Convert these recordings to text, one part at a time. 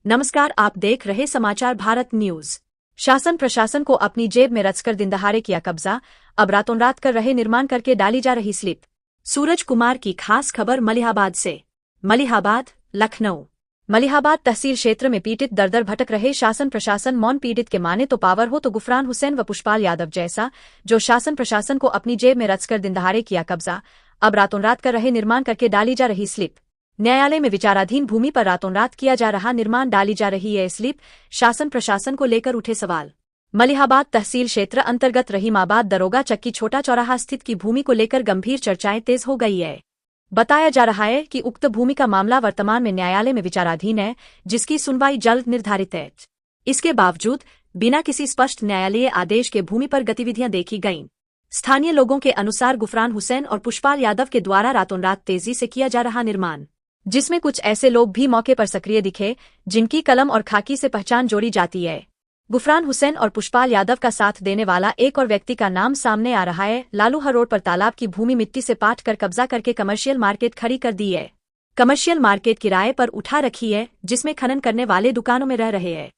नमस्कार, आप देख रहे समाचार भारत न्यूज। शासन प्रशासन को अपनी जेब में रचकर दिन दहाड़े किया कब्जा, अब रातों रात कर रहे निर्माण करके डाली जा रही स्लिप। सूरज कुमार की खास खबर मलिहाबाद से। मलिहाबाद, लखनऊ। मलिहाबाद तहसील क्षेत्र में पीड़ित दर दर भटक रहे शासन प्रशासन मौन। पीड़ित के माने तो पावर हो तो गुफरान हुसैन व पुष्पाल यादव जैसा, जो शासन प्रशासन को अपनी जेब में रचकर दिन दहाड़े किया कब्जा, अब रातों रात कर रहे निर्माण करके डाली जा रही स्लिप। न्यायालय में विचाराधीन भूमि पर रातों रात किया जा रहा निर्माण डाली जा रही है स्लिप। शासन प्रशासन को लेकर उठे सवाल। मलिहाबाद तहसील क्षेत्र अंतर्गत रहीमाबाद दरोगा चक्की छोटा चौराहा स्थित की भूमि को लेकर गंभीर चर्चाएं तेज हो गई है। बताया जा रहा है कि उक्त भूमि का मामला वर्तमान में न्यायालय में विचाराधीन है, जिसकी सुनवाई जल्द निर्धारित है। इसके बावजूद बिना किसी स्पष्ट न्यायालयीय आदेश के भूमि पर गतिविधियां देखी गईं। स्थानीय लोगों के अनुसार गुफरान हुसैन और पुष्पाल यादव के द्वारा रातों रात तेजी से किया जा रहा निर्माण, जिसमें कुछ ऐसे लोग भी मौके पर सक्रिय दिखे जिनकी कलम और खाकी से पहचान जोड़ी जाती है। गुफरान हुसैन और पुष्पाल यादव का साथ देने वाला एक और व्यक्ति का नाम सामने आ रहा है। लालूहर रोड पर तालाब की भूमि मिट्टी से पाट कर कब्जा करके कमर्शियल मार्केट खड़ी कर दी है। कमर्शियल मार्केट किराए पर उठा रखी है, जिसमें खनन करने वाले दुकानों में रह रहे हैं।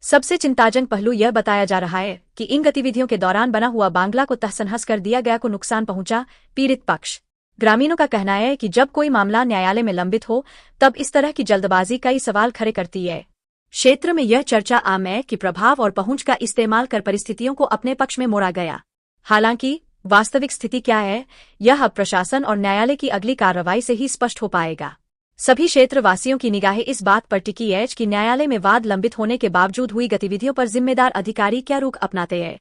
सबसे चिंताजनक पहलू यह बताया जा रहा है कि इन गतिविधियों के दौरान बना हुआ बांग्ला को तहस-नहस कर दिया गया, को नुकसान पहुंचा। पीड़ित पक्ष ग्रामीणों का कहना है कि जब कोई मामला न्यायालय में लंबित हो तब इस तरह की जल्दबाजी कई सवाल खड़े करती है। क्षेत्र में यह चर्चा आम है कि प्रभाव और पहुंच का इस्तेमाल कर परिस्थितियों को अपने पक्ष में मोड़ा गया। हालांकि वास्तविक स्थिति क्या है, यह अब प्रशासन और न्यायालय की अगली कार्रवाई से ही स्पष्ट हो पाएगा। सभी क्षेत्रवासियों की निगाहें इस बात पर टिकी है कि न्यायालय में वाद लंबित होने के बावजूद हुई गतिविधियों पर जिम्मेदार अधिकारी क्या रुख अपनाते हैं।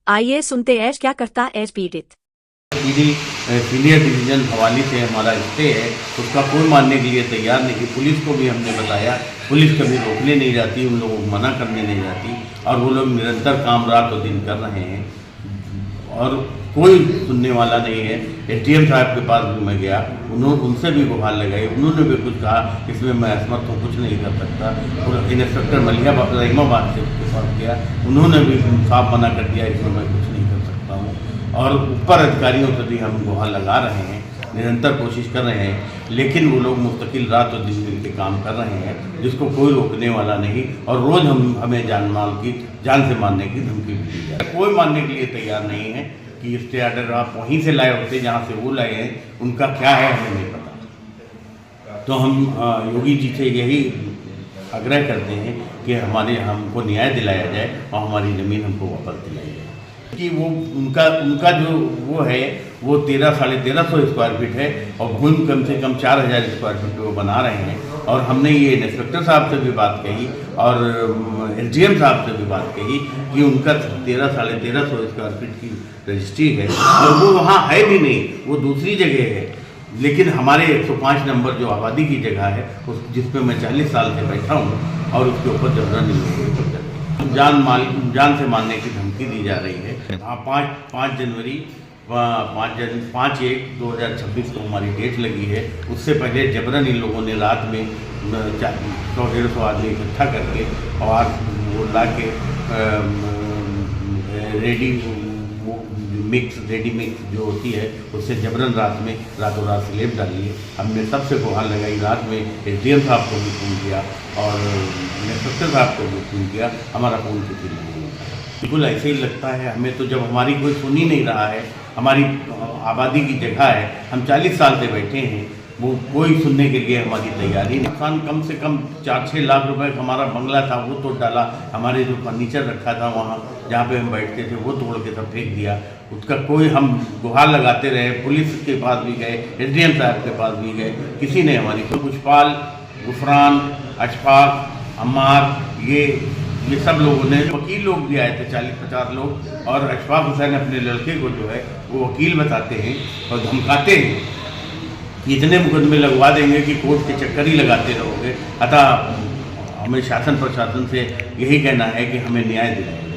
आइए सुनते हैं क्या करता है पीड़ित। सीनियर डिवीजन हवाली से हमारा स्टे है, उसका कोई मानने के लिए तैयार नहीं। पुलिस को भी हमने बताया, पुलिस कभी रोकने नहीं जाती, उन लोगों को मना करने नहीं जाती, और वो लोग निरंतर काम रात और दिन कर रहे हैं और कोई सुनने वाला नहीं है। एसडीएम साहब के पास भी मैं गया, उनसे भी गुहार लगाई, उन्होंने भी कुछ कहा इसमें मैं असमर्थ हूँ, कुछ नहीं कर सकता। और इंस्पेक्टर मलिहाबाद रहीमाबाद से उसके पास गया, उन्होंने भी साफ मना कर दिया इसमें मैं कुछ नहीं कर सकता हूँ। और ऊपर अधिकारियों से भी हम गुहार लगा रहे हैं, निरंतर कोशिश कर रहे हैं, लेकिन वो लोग मुस्तकिल रात और दिन मिल के काम कर रहे हैं, जिसको कोई रोकने वाला नहीं। और रोज़ हमें जान से मारने की धमकी भी दी जाए। कोई मानने के लिए तैयार नहीं है कि स्टे ऑर्डर आप वहीं से लाए होते जहाँ से वो लाए हैं, उनका क्या है हमें नहीं पता। तो हम योगी जी से यही आग्रह करते हैं कि हमको न्याय दिलाया जाए और हमारी ज़मीन हमको वापस दिलाई जाए। कि वो उनका जो वो है वो 1300-1350 स्क्वायर फीट है और भूमि कम से कम 4000 स्क्वायर फीट वो बना रहे हैं। और हमने ये इंस्पेक्टर साहब से भी बात कही और एसडीएम साहब से भी बात कही कि उनका 1300-1350 स्क्वायर फीट की रजिस्ट्री है और वो वहाँ है भी नहीं, वो दूसरी जगह है। लेकिन हमारे 105 नंबर जो आबादी की जगह है जिस पे मैं 40 साल से बैठा हूँ और उसके ऊपर जबरन जान से मारने की धमकी दी जा रही है। हाँ, 5 जनवरी 5/1/2026 को हमारी डेट लगी है। उससे पहले जबरन इन लोगों ने रात में 100-150 आदमी इकट्ठा करके और वो ला के रेडी मिक्स जो होती है उससे जबरन रातों रात स्लेब डाली है। हमने सबसे गुहार लगाई, रात में एसडीएम साहब को भी फ़ोन किया और इंस्पेक्टर साहब को भी फ़ोन किया, हमारा फ़ोन किसी नहीं होता। बिल्कुल ऐसे ही लगता है हमें तो, जब हमारी कोई सुन ही नहीं रहा है। हमारी आबादी की जगह है, हम 40 साल से बैठे हैं, वो कोई सुनने के लिए हमारी तैयारी नहीं। नुकसान कम से कम 4-6 लाख रुपए हमारा बंगला था वो तोड़ डाला, हमारे जो फर्नीचर रखा था वहाँ जहाँ पे हम बैठते थे वो तोड़ के सब फेंक दिया। उसका कोई, हम गुहार लगाते रहे, पुलिस के पास भी गए, एसडीएम साहब के पास भी गए, किसी ने हमारी। पुष्पाल, गुफरान, अशफाक, अम्मार, ये सब लोगों ने, वकील लोग भी आए थे 40-50 लोग। और अशफाक हुसैन अपने लड़के को जो है वो वकील बताते हैं और धमकाते हैं कि इतने मुकदमे लगवा देंगे कि कोर्ट के चक्कर ही लगाते रहोगे। अतः हमें शासन प्रशासन से यही कहना है कि हमें न्याय दिलाएं।